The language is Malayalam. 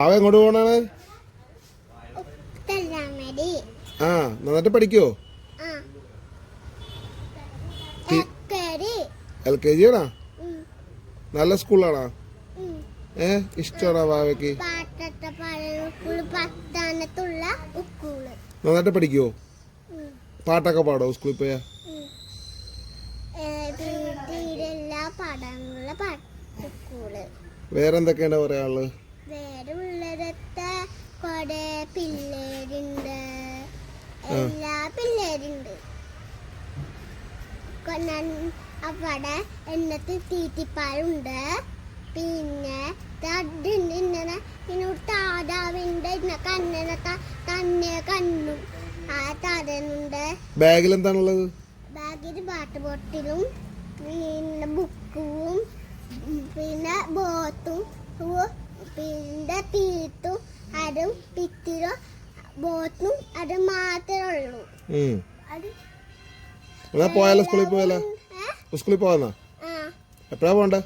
അവ എങ്ങോട്ട് പോണാണ്? ആ, നന്നായിട്ട് പഠിക്കോ? LKG ആണോ? നല്ല സ്കൂളാണോ? ഇഷ്ടമാണോ വാവയ്ക്ക്? നന്നായിട്ട് പഠിക്കോ? പാട്ടൊക്കെ പാടോ സ്കൂളിൽ പോയാ? വേറെന്തൊക്കെയാണ് പറയാനുള്ളത്? പിള്ളേരുണ്ട്, എല്ലാ പിള്ളേരുണ്ട്. അവിടെ എന്നത്തെ തീറ്റിപ്പാലുണ്ട്. പിന്നെ ഇങ്ങനെ താതാവിന്റെ തന്നെ കണ്ണും ആ താതനുണ്ട്. ബാഗിൽ എന്താണുള്ളത്? ബാഗിൽ വാട്ടർ ബോട്ടിലും പിന്നെ ബുക്കും പിന്നെ ബോത്തും പിന്നെ തീത്തും അതും പിത്തിരും ബോത്തും അത് മാത്രമേ ഉള്ളൂ. പോയാലോ? സ്കൂളിൽ പോയാലോ? സ്കൂളിൽ പോവാന്നാ? എപ്പോഴാ പോണ്ടേ?